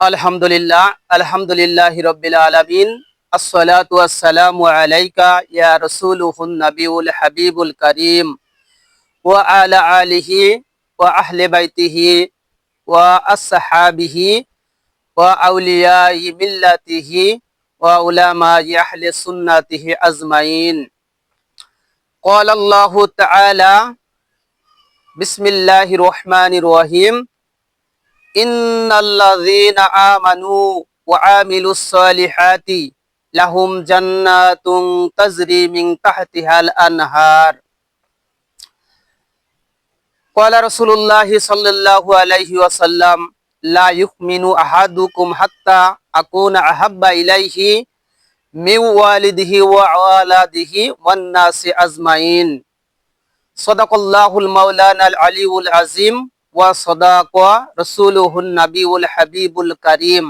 আলহামদুলিল্লাহি রাব্বিল আলামিন। আসসালাতু ওয়াসসালামু আলাইকা ইয়া রাসূলুহুন নাবিয়ুল হাবিবুল কারীম ওয়া আলা আলিহি ওয়া আহলি বাইতিহি ওয়া আসহাবিহি ওয়া আউলিয়াই মিল্লাতিহি ওয়া উলামাই আহলি সুন্নাতিহি আজমাইন। ক্বালা আল্লাহু তাআলা বিসমিল্লাহির রহমানির রহিম। ইন্নাল্লাযীনা আমানু ওয়া আমিলুস সলিহাতি লাহুম জান্নাতুন তাজরি মিন তাহতিহাল আনহার। ক্বালা রাসূলুল্লাহি সাল্লাল্লাহু আলাইহি ওয়াসাল্লাম লা ইউমিনু আহাদুকুম হাত্তা আকুনা আহাব্বা ইলাইহি মিন ওয়ালিদিহি ওয়া ওয়ালাদিহি ওয়ান নাসি আজমাইন। সাদাকাল্লাহুল মাওলানাল আলিয়্যুল আযীম ওয়া সাদাকা রাসূলুহুন নাবিয়ুল হাবিবুল কারীম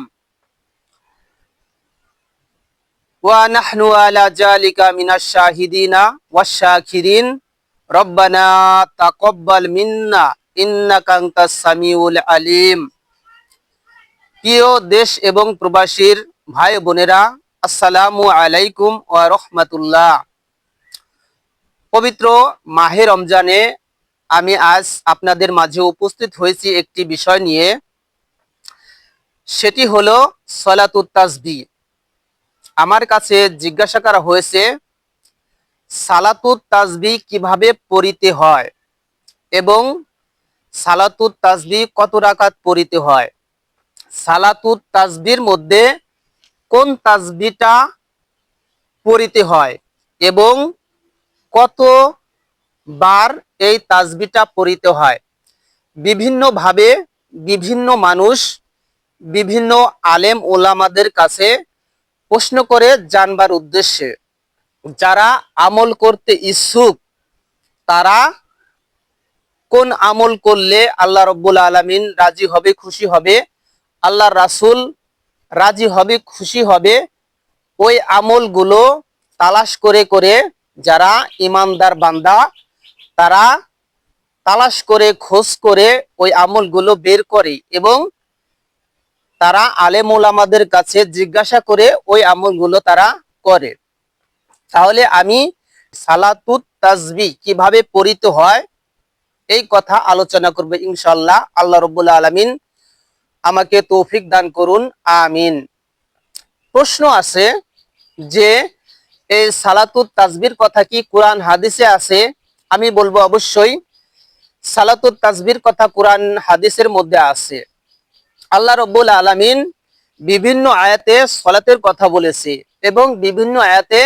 ওয়া নাহনু আলা যালিকা মিনাশ শাহিদিনা ওয়াশ শাকিরিন। রব্বানা তাকাব্বাল মিন্না ইন্নাকা আনতাস সামিউল আলিম। প্রিয় দেশ এবং প্রবাসীর ভাই বোনেরা, আসসালামু আলাইকুম ওয়া রাহমাতুল্লাহ। পবিত্র মাহে রমজানে আমি আজ আপনাদের মাঝে উপস্থিত হয়েছি একটি বিষয় নিয়ে, সেটি হলো সলাতুত তাসবিহ। আমার কাছে জিজ্ঞাসা করা হয়েছে সালাতুত তাসবিহ কিভাবে পড়িতে হয় এবং সালাতুত তাসবিহ কত রাকাত পড়িতে হয়, সালাতুত তাসবিহর মধ্যে কোন তাসবিহটা পড়িতে হয় এবং কত বার এই তাসবিহটা পড়িতে হয়। বিভিন্নভাবে বিভিন্ন মানুষ বিভিন্ন আলেম ওলামাদের কাছে প্রশ্ন করে জানবার উদ্দেশ্যে, যারা আমল করতে ইচ্ছুক তারা কোন আমল করলে আল্লাহ রাব্বুল আলামিন রাজি হবে, খুশি হবে, আল্লাহর রাসূল রাজি হবে, খুশি হবে, ওই আমলগুলো তালাশ করে করে যারা ইমানদার বান্দা তারা তালাশ করে খোঁজ করে ওই আমলগুলো বের করে এবং তারা আলেম ওলামাদের কাছে জিজ্ঞাসা করে ওই আমলগুলো তারা করে। তাহলে আমি সালাতুত তাসবিহ কিভাবে পড়িতে হয় এই কথা আলোচনা করব ইনশাআল্লাহ। আল্লাহ রাব্বুল আলামিন আমাকে তৌফিক দান করুন, আমিন। প্রশ্ন আছে যে এই সালাতুত তাসবিহর কথা কি কোরআন হাদিসে আছে? আমি বলবো অবশ্যই সালাতুত তাসবিহর কথা কোরআন হাদিসের মধ্যে আছে। আল্লাহ রাব্বুল আলামিন বিভিন্ন আয়াতে সালাতের কথা বলেছে এবং বিভিন্ন আয়াতে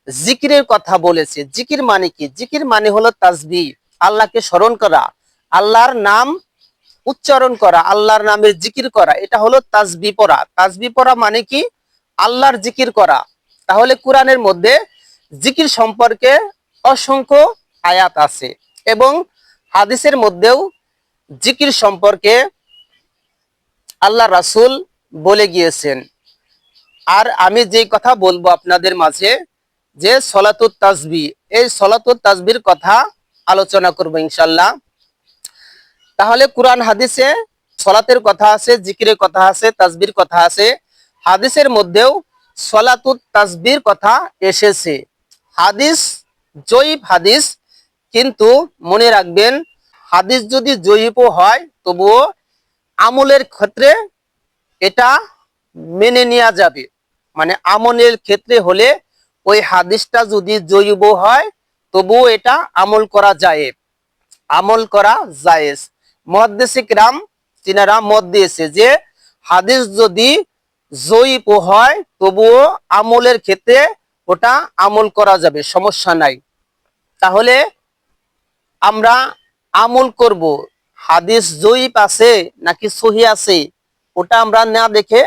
জিকিরের কথা বলেছে। জিকির মানে কি? জিকির মানে হলো তাসবিহ, আল্লাহকে স্মরণ করা, আল্লাহর নাম উচ্চারণ করা, আল্লাহর নামের জিকির করা, এটা হলো তাসবিহ পড়া। তাসবিহ পড়া মানে কি? আল্লাহর জিকির করা। তাহলে কোরআনের মধ্যে জিকির সম্পর্কে অসংখ্য আয়াত আছে এবং হাদিসের মধ্যেও জিকির সম্পর্কে আল্লাহ রাসূল বলে গিয়েছেন। আর আমি যে কথা বলবো আপনাদের মাঝে যে সলাতুত তাসবিহ, এই সলাতুত তাসবিহর কথা আলোচনা করব ইনশাআল্লাহ। তাহলে কোরআন হাদিসে সলাতের কথা আছে, জিকিরের কথা আছে, তাসবিহর কথা আছে। হাদিসের মধ্যেও সলাতুত তাসবিহর কথা এসেছে। হাদিস জয়ীফ হাদিস, কিন্তু মনে রাখবেন হাদিস যদি জয়ীফও হয় তবুও আমলের ক্ষেত্রে এটা মেনে নেওয়া যাবে। মানে আমলের ক্ষেত্রে হলে ওই হাদিসটা যদি জয়ীফ হয় তবুও এটা আমল করা যায়, আমল করা জায়েজ। মুহাদ্দিসে কিরাম তিনারা মত দিয়েছে যে হাদিস যদি জয়ীফ হয় তবুও আমলের ক্ষেত্রে ওটা আমল করা যাবে, সমস্যা নাই। তাহলে আমরা আমল করব হাদিস জয়ীফ আছে নাকি সহি আছে ওটা আমরা না দেখে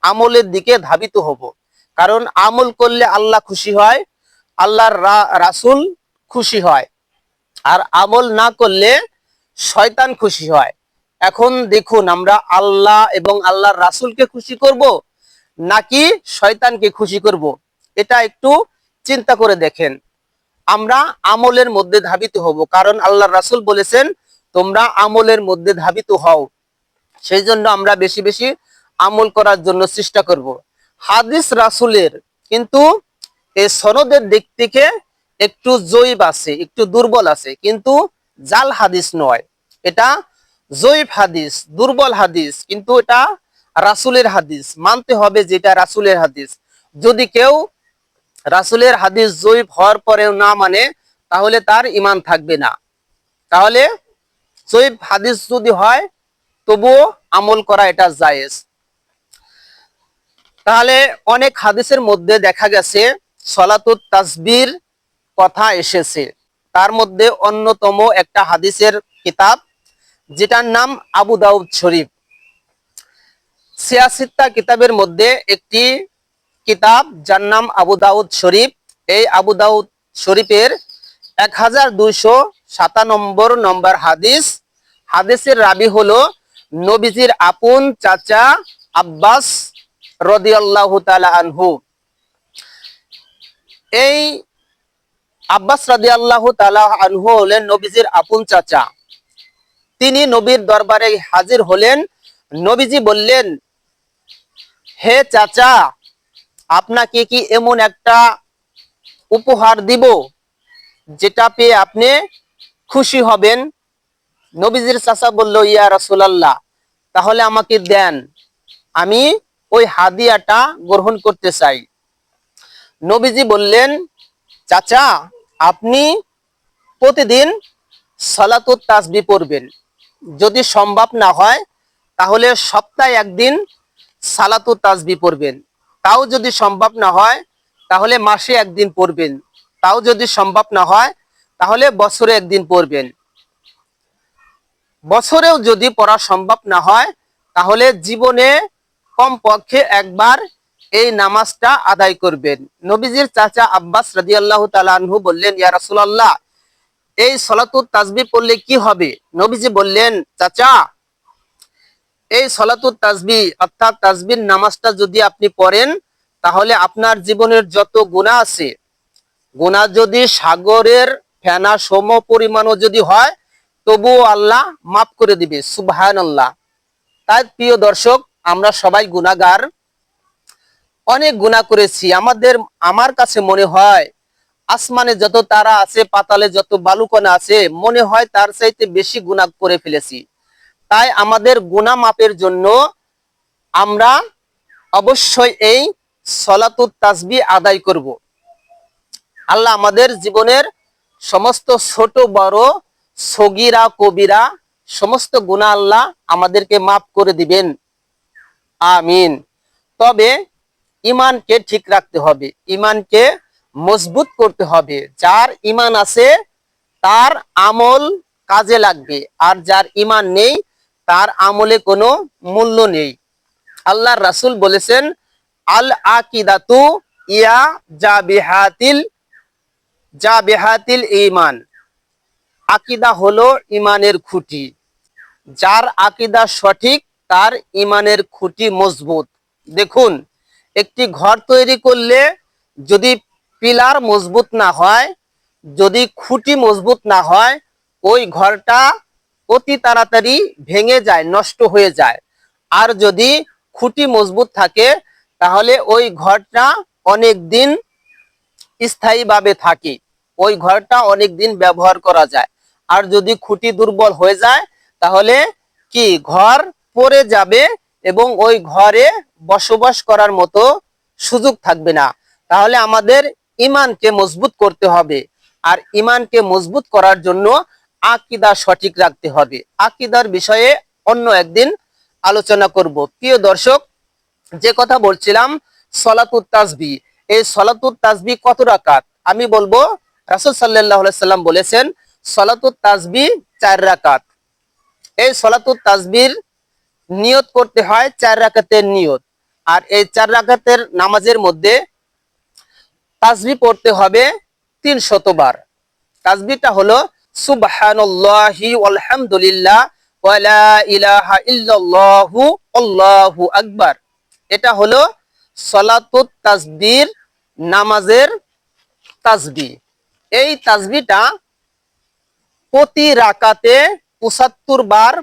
আমলের দিকে ধাবিত হব। কারণ আমল করলে আল্লাহ খুশি হয়, আল্লাহর রাসূল খুশি হয়, আর আমল না করলে শয়তান খুশি হয়। এখন দেখুন আমরা আল্লাহ এবং আল্লাহর রাসূলকে খুশি করব নাকি শয়তানকে খুশি করব, এটা একটু চিন্তা করে দেখেন। আমরা আমলের মধ্যে ধাবিত হব, কারণ আল্লাহর রাসূল বলেছেন তোমরা আমলের মধ্যে ধাবিত হও। সেই জন্য আমরা বেশি বেশি আমল করার জন্য চেষ্টা করব। হাদিস রাসূলের কিন্তু এই সনদের দিক থেকে একটু জয়ীফ আছে, একটু দুর্বল আছে, কিন্তু জাল হাদিস নয়, এটা জয়ীফ হাদিস, দুর্বল হাদিস, কিন্তু এটা রাসূলের হাদিস, মানতে হবে যেটা রাসূলের হাদিস। যদি কেউ রাসূলের হাদিস জয়ীফ হওয়ার পরেও না মানে, তাহলে তার ঈমান থাকবে না। তাহলে জয়ীফ হাদিস যদি হয় তবুও আমল করা এটা জায়েজ। তাহলে অনেক হাদিসের মধ্যে দেখা গেছে সলাতুত তাসবির কথা এসেছে। তার মধ্যে অন্যতম একটা হাদিসের কিতাব যেটার নাম আবু দাউদ শরীফ। ৮৬টা কিতাবের মধ্যে একটি কিতাব যার নাম আবু দাউদ শরীফ। এই আবু দাউদ শরীফের ১২৯৭ নম্বর হাদিস। হাদিসের রাবি হলো নবীজির আপন চাচা আব্বাস রাদিয়াল্লাহু তাআলা আনহু। এই আব্বাস রাদিয়াল্লাহু তাআলা আনহু হলেন নবীজির আপন চাচা। তিনি নবীর দরবারে হাজির হলেন। নবীজি বললেন, হে চাচা, আপনাকে কি এমন একটা উপহার দিব যেটা পেয়ে আপনি খুশি হবেন? নবীজির চাচা বলল, ইয়া রাসূলুল্লাহ, তাহলে আমাকে দেন, আমি ওই হাদিয়াটা গ্রহণ করতে চাই। নবীজি বললেন, চাচা, আপনি প্রতিদিন সালাতুত তাসবিহ পড়বেন। যদি সম্ভব না হয় তাহলে সপ্তাহে একদিন সালাতুত তাসবিহ পড়বেন। তাও যদি সম্ভব না হয় তাহলে মাসে একদিন পড়বেন। তাও যদি সম্ভব না হয় তাহলে বছরে একদিন পড়বেন। বছরেও যদি পড়া সম্ভব না হয় তাহলে জীবনে কমপক্ষে একবার এই নামাজটা আদায় করবেন। নবীজির চাচা আব্বাস রাদিয়াল্লাহু তাআলা আনহু বললেন, ইয়া রাসূলুল্লাহ, এই সালাতুত তাসবিহ পড়লে কি হবে? নবীজি বললেন, চাচা, এই সালাতুত তাসবিহ অর্থাৎ তাসবিহ নামাজটা যদি আপনি পড়েন তাহলে আপনার জীবনের যত গুনাহ আছে, গুনাহ যদি সাগরের ফেনা সম পরিমাণও যদি হয় তবুও আল্লাহ মাফ করে দিবে। সুবহানাল্লাহ। তাই প্রিয় দর্শক, আমরা সবাই গুনাহগার, অনেক গুনাহ করেছি। আমার কাছে মনে হয় আসমানে যত তারা আছে, পাতালে যত বালুকণা আছে, মনে হয় তার চাইতে বেশি গুনাহ করে ফেলেছি। তাই আমাদের গুনাহ মাপের জন্য আমরা অবশ্যই এই সালাতুত তাসবিহ আদায় করব। আল্লাহ আমাদের জীবনের সমস্ত ছোট বড়, সগীরা কবিরা সমস্ত গুনাহ আল্লাহ আমাদেরকে মাফ করে দিবেন। আমিন। তবে ঈমানকে ঠিক রাখতে হবে, ঈমানকে মজবুত করতে হবে। যার ঈমান আছে তার আমল কাজে লাগবে, আর যার ঈমান নেই তার আমলে কোনো মূল্য নেই। আল্লাহর রাসূল বলেছেন, আল আকিদাতু ইয়া জাবিহাতিল ঈমান। আকীদা হলো ঈমানের খুঁটি। যার আকীদা সঠিক তার ঈমানের খুঁটি মজবুত। দেখুন, একটি ঘর তৈরি করলে যদি পিলার মজবুত না হয়, যদি খুঁটি মজবুত না হয়, ওই ঘরটা অতি তাড়াতাড়ি ভেঙে যায়, নষ্ট হয়ে যায়। আর যদি খুঁটি মজবুত থাকে তাহলে ওই ঘরটা অনেক দিন স্থায়ীভাবে থাকে, ওই ঘরটা অনেক দিন ব্যবহার করা যায়। আর যদি খুঁটি দুর্বল হয়ে যায় তাহলে কি ঘর পড়ে যাবে এবং ওই ঘরে বসবাস করার মতো সুযোগ থাকবে না। তাহলে আমাদের ঈমানকে মজবুত করতে হবে, আর ঈমানকে মজবুত করার জন্য আকীদা সঠিক রাখতে হবে। আকীদার বিষয়ে অন্য একদিন আলোচনা করব। প্রিয় দর্শক, যে কথা বলছিলাম সালাতুত তাসবিহ, এই সালাতুত তাসবিহ কত রাকাত? আমি বলবো রাসূল সাল্লাল্লাহু আলাইহি সাল্লাম বলেছেন সালাতুত তাসবিহ 4 রাকাত। এই সালাতুত তাসবিহর নিয়ত করতে হয় 4 রাকাতের নিয়ত। আর এই 4 রাকাতের নামাজের মধ্যে তাসবিহ পড়তে হবে 300 বার। তাসবিহটা হলো সুবহানাল্লাহি ওয়ালহামদুলিল্লাহ ওয়া লা ইলাহা ইল্লাল্লাহু আল্লাহু আকবার। এটা হলো সালাতুত তাসবিহর নামাজের তাসবিহ। এই তাসবিহটা প্রতি রাকাতে ৭৫ বার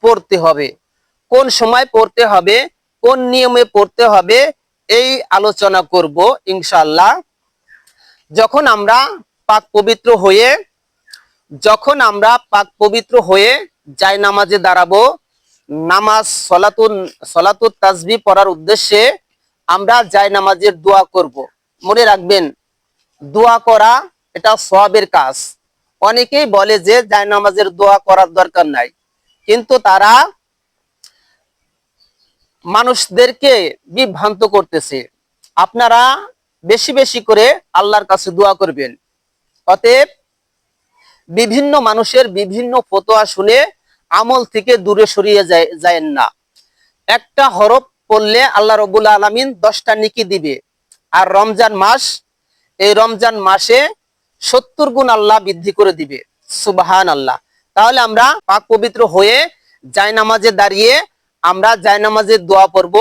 পড়তে হবে। কোন সময় পড়তে হবে? কোন নিয়মে পড়তে হবে এই আলোচনা করব ইনশাআল্লাহ। যখন আমরা পাক পবিত্র হয়ে জায়নামাজে দাঁড়াবো, নামাজ সলাতুত তাসবিহ পড়ার উদ্দেশ্যে আমরা জায়নামাজের দোয়া করব। মনে রাখবেন, দোয়া করা এটা সওয়াবের কাজ। অনেকেই বলে যে জায়নামাজের দোয়া করার দরকার নাই, কিন্তু তারা মানুষদেরকে বিভ্রান্ত করতেছে। আপনারা বেশি বেশি করে আল্লাহর কাছে দোয়া করবেন। অতএব বিভিন্ন মানুষের বিভিন্ন ফতোয়া শুনে আমল থেকে দূরে সরিয়ে যায়েন না। একটা হরফ পড়লে আল্লাহ রাব্বুল আলামিন 10টা নেকি দিবে। আর রমজান মাস, এই রমজান মাসে 70 গুণ আল্লাহ বৃদ্ধি করে দিবে। সুবহানাল্লাহ। তাহলে আমরা পাক পবিত্র হয়ে জায়নামাজে দাঁড়িয়ে আমরা জায়নামাজের দোয়া পড়ব।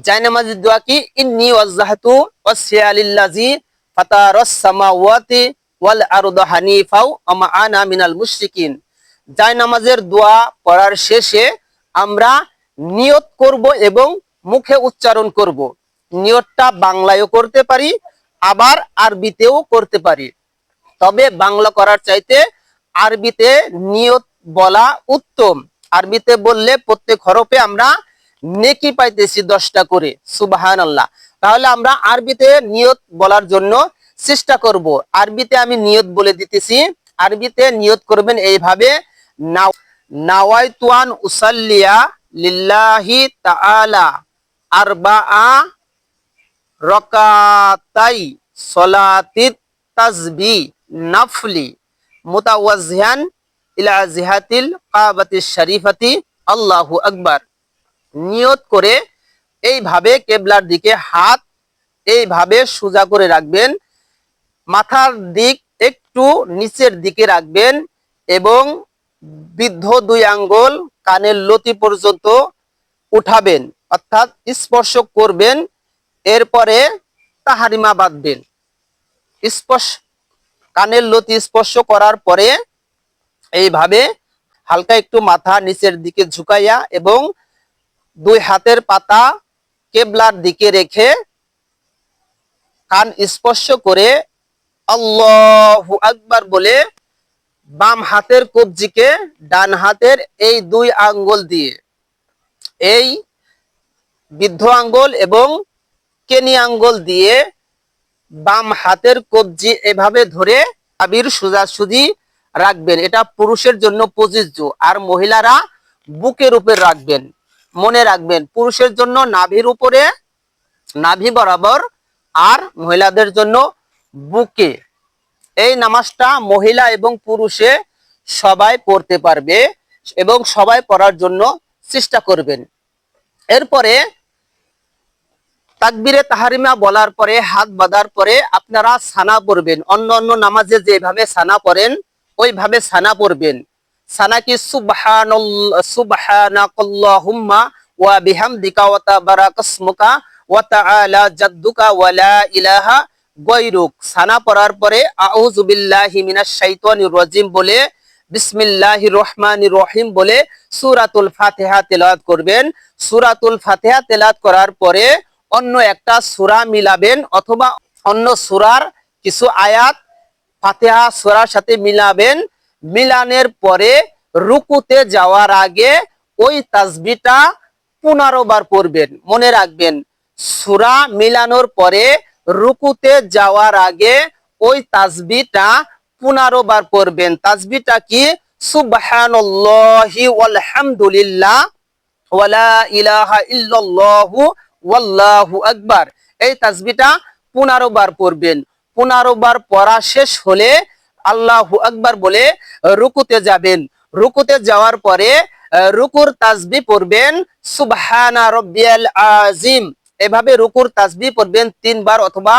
জায়নামাজের দোয়া কি? ইন্নী ওয়াজজাহতু ওয়াজহিয়া লিল্লাযী ফাতারাস সামাওয়াতি ওয়াল আরদা হানিফা ওয়া মা আনা মিনাল মুশরিকিন। জায়নামাজের দোয়া পড়ার শেষে আমরা নিয়ত করব এবং মুখে উচ্চারণ করব। নিয়তটা বাংলায়ও করতে পারি, আবার আরবিতেও করতে পারি। তবে বাংলা করার চাইতে আরবিতে নিয়ত বলা উত্তম। আরবিতে বললে প্রত্যেক হরফে আমরা নেকি পাইতেছি 10টা করে। সুবহানাল্লাহ। তাহলে আমরা আরবিতে নিয়ত বলার জন্য চেষ্টা করব। আরবিতে আমি নিয়ত বলে দিতেছি। আরবিতে নিয়ত করবেন এইভাবে, নাওয়াইতু আন উসাল্লিয়া লিল্লাহি তাআলা আরবাআ রাকাতাই সলাতিত তাসবিহ নাফলি মুতাওয়াজ্জিহান ইলা জিহাতিল কাবাতিশ শরীফাতি আল্লাহু আকবার। নিয়ত করে এইভাবে কিবলার দিকে হাত এইভাবে সোজা করে রাখবেন, মাথার দিক একটু নিচের দিকে রাখবেন এবং বৃদ্ধ 2 আঙ্গুল কানের লতি পর্যন্ত উঠাবেন, অর্থাৎ স্পর্শ করবেন। এরপরে তাহারিমা বাঁধবেন। কানের লতি স্পর্শ করার পরে এইভাবে হালকা একটু মাথা নিচের দিকে ঝুঁকাইয়া এবং 2 হাতের পাতা কিবলার দিকে রেখে কান স্পর্শ করে আল্লাহু আকবার বলে বাম হাতের কবজিকে ডান হাতের এই 2 আঙ্গুল দিয়ে, এই বৃদ্ধ আঙ্গুল এবং কেনি আঙ্গুল দিয়ে বাম হাতের কবজি এভাবে ধরে নাভির সোজাসুজি রাখবেন। এটা পুরুষের জন্য প্রযোজ্য, আর মহিলারা বুকের উপর রাখবেন। মনে রাখবেন, পুরুষের জন্য নাভির উপরে, নাভি বরাবর, আর মহিলাদের জন্য বুকে। এই নামাজটা মহিলা এবং পুরুষে সবাই পড়তে পারবে এবং সবাই পড়ার জন্য চেষ্টা করবেন। এরপরে তাকবীরে তাহরিমা বলার পরে হাত বাঁধার পরে আপনারা সানা পড়বেন। অন্য অন্য নামাজে যেভাবে সানা পড়েন ওইভাবে সানা পড়বেন। সানা কি? সুবহানাকাল্লাহুম্মা ওয়া বিহামদিকা ওয়া তাবারাকাসমুকা ওয়া তাআলা জাদ্দুকা ওয়া লা ইলাহা গায়রুক। সানা পড়ার পরে আউযু বিল্লাহি মিনাশ শাইতানির রাজিম বলে বিসমিল্লাহির রহমানির রহিম বলে সূরাতুল ফাতিহা তেলাওয়াত করবেন। সূরাতুল ফাতিহা তেলাওয়াত করার পরে অন্য একটা সূরা মিলাবেন, অথবা অন্য সূরার কিছু আয়াত ফাতিহা সূরার সাথে মিলাবেন। মিলানের পরে রুকুতে যাওয়ার আগে ওই তাসবিহটা 15 বার পড়বেন। মনে রাখবেন, সূরা মিলানোর পরে রুকুতে যাওয়ার আগে ওই তাসবিহটা 15 বার পড়বেন। তাসবিহটা কি? সুবহানাল্লাহি ওয়াল হামদুলিল্লাহ ওয়া লা ইলাহা ইল্লাল্লাহু ওয়াল্লাহু আকবার। এই তাসবিহটা 15 বার পড়বেন। 15 বার পড়া শেষ হলে আল্লাহু আকবার বলে রুকুতে যাবেন। রুকুতে যাওয়ার পরে রুকুর তাসবিহ পড়বেন সুবহানা রাব্বিয়াল আযীম। এভাবে রুকুর তাসবিহ পড়বেন 3 বার অথবা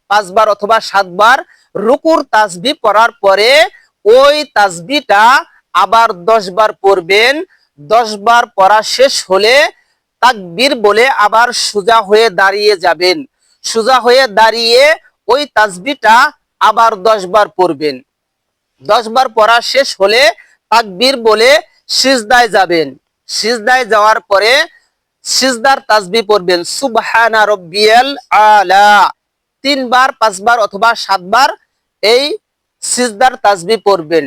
5 বার অথবা 7 বার। রুকুর তাসবিহ পড়ার পরে ওই তাসবিহটা আবার 10 বার পড়বেন। 10 বার পড়া শেষ হলে তাকবীর বলে আবার সোজা হয়ে দাঁড়িয়ে যাবেন। সোজা হয়ে দাঁড়িয়ে ওই তাসবিহটা আবার 10 বার পড়বেন। 10 বার পড়া শেষ হলে তাকবীর বলে সিজদায় যাবেন। সিজদায় যাওয়ার পরে সিজদার তাসবিহ পড়বেন সুবহানা রাব্বিয়াল আলা, 3 বার 5 বার অথবা 7 বার এই সিজদার তাসবিহ পড়বেন।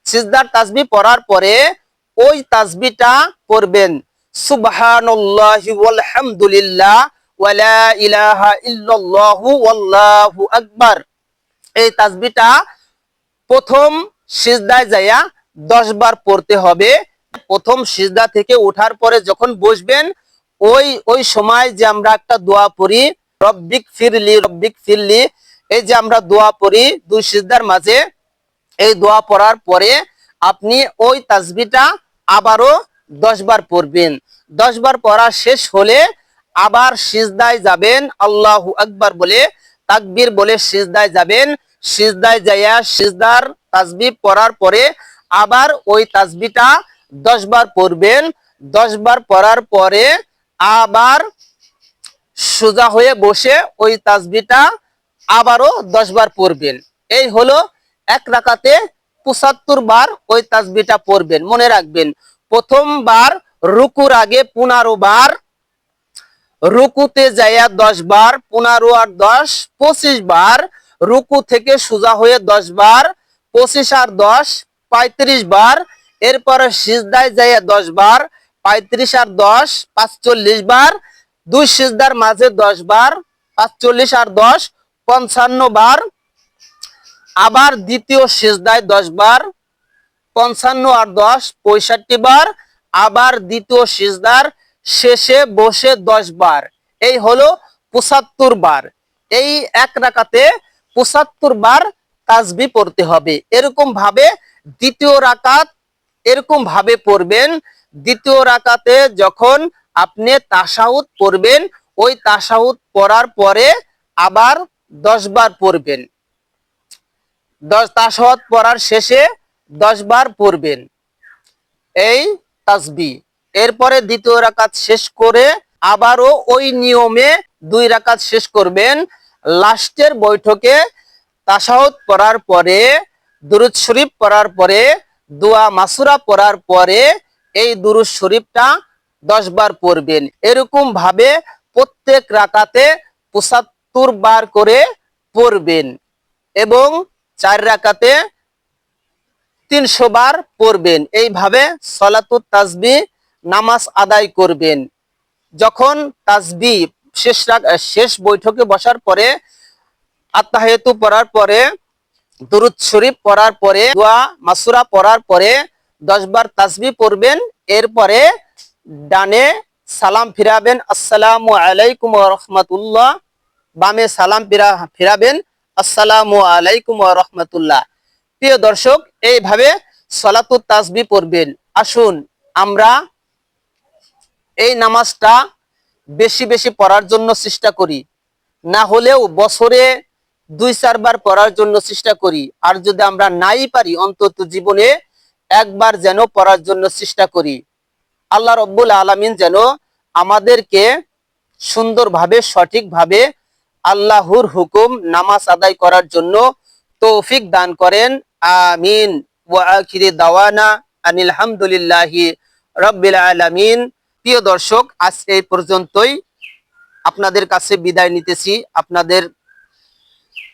সিজদার তাসবিহ পড়ার পরে ওই তাসবিহটা পড়বেন সুবহানাল্লাহি ওয়াল হামদুলিল্লাহ ওয়া লা ইলাহা ইল্লাল্লাহু ওয়াল্লাহু আকবার। এই তাসবিহটা প্রথম সিজদায় যায়া 10 বার পড়তে হবে। প্রথম সিজদা থেকে ওঠার পরে যখন বসবেন ওই সময় যে আমরা একটা দোয়া পড়ি রব্বিক ফিরলি রব্বিক ফিরলি, এই যে আমরা দোয়া পড়ি দুই সিজদার মাঝে, এই দোয়া পড়ার পরে আপনি ওই তাসবিহটা আবারও 10 বার পড়বেন। 10 বার পড়া শেষ হলে আবার সিজদায় যাবেন, আল্লাহু আকবার বলে তাকবীর বলে সিজদায় যাবেন। সিজদায় যাইয়া সিজদার তাসবিহ পড়ার পরে আবার ওই তাসবিহটা 10 বার পড়বেন। 10 বার পড়ার পরে আবার সোজা হয়ে বসে ওই তাসবিহটা আবারও 10 বার পড়বেন। এই হলো এক রাকাতে 75 বার ওই তাসবিহটা পড়বেন। মনে রাখবেন, প্রথমবার রুকুর আগে 15 বার, রুকুতে যাইয়া 10 বার, 15 আর 10 25 বার, রুকু থেকে সোজা হয়ে 10 বার, 25 আর 10 35 বার, এরপরে সিজদায় যাইয়া 10 বার, 35 আর 10 45 বার, দুই সিজদার মাঝে 10 বার, 45 আর 10 55 বার, আবার দ্বিতীয় সিজদায় 10 বার, 55 আর 10 65 বার, আবার দ্বিতীয় সিজদার শেষে বসে 10 বার। এই হলো 75 বার। এই এক রাকাতে 75 বার তাসবিহ পড়তে হবে। এরকম ভাবে দ্বিতীয় রাকাত এরকম ভাবে পড়বেন। দ্বিতীয় রাকাতে যখন আপনি তাশাহুদ পড়বেন, ওই তাশাহুদ পড়ার পরে আবার 10 বার পড়বেন। 10 তাশাহুদ পড়ার শেষে 10 বার পড়বেন এই তাসবিহ। এরপরে দ্বিতীয় রাকাত শেষ করে আবারও ওই নিয়মে 2 রাকাত শেষ করবেন। লাস্টের বৈঠকে তাশাহুদ পড়ার পরে দুরূদ শরীফ পড়ার পরে দোয়া মাসুরা পড়ার পরে এই দুরূদ শরীফটা 10 বার পড়বেন। এরকম ভাবে প্রত্যেক রাকাতে 75 বার করে পড়বেন এবং 4 রাকাতে 300 বার পড়বেন। এইভাবে সলাতুত তাসবিহ নামাজ আদায় করবেন। যখন তাসবিহ শেষ বৈঠকে বসার পরে আত্তাহিয়াতু পড়ার পরে দুরূদ শরীফ পড়ার পরে দোয়া মাসুরা পড়ার পরে 10 বার তাসবিহ পড়বেন। এরপরে ডানে সালাম ফিরাবেন আসসালামু আলাইকুম ওয়া রাহমাতুল্লাহ, বামে সালাম ফিরাবেন আসসালামু আলাইকুম ওয়া রাহমাতুল্লাহ। প্রিয় দর্শক, এইভাবে সলাতুত তাসবিহ পড়বেন। আসুন আমরা এই নামাজটা বেশি বেশি পড়ার জন্য চেষ্টা করি, না হলেও বছরে 2-4 বার পড়ার জন্য চেষ্টা করি। আর যদি আমরা নাই পারি অন্তত জীবনে একবার যেন পড়ার জন্য চেষ্টা করি। আল্লাহ রব্বুল আলামিন যেন আমাদেরকে সুন্দরভাবে সঠিকভাবে আল্লাহর হুকুম নামাজ আদায় করার জন্য তৌফিক দান করেন। আমিন। ওয়া আখিরি দাওয়ানা আনিল হামদুলিল্লাহি রাব্বিল আলামিন। প্রিয় দর্শক, আজ এই পর্যন্তই। আপনাদের কাছে বিদায় নিতেছি। আপনাদের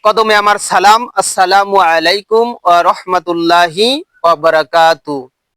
কদমে আমার সালাম। আসসালামু আলাইকুম ওয়া রাহমাতুল্লাহি ওয়া বারাকাতুহু।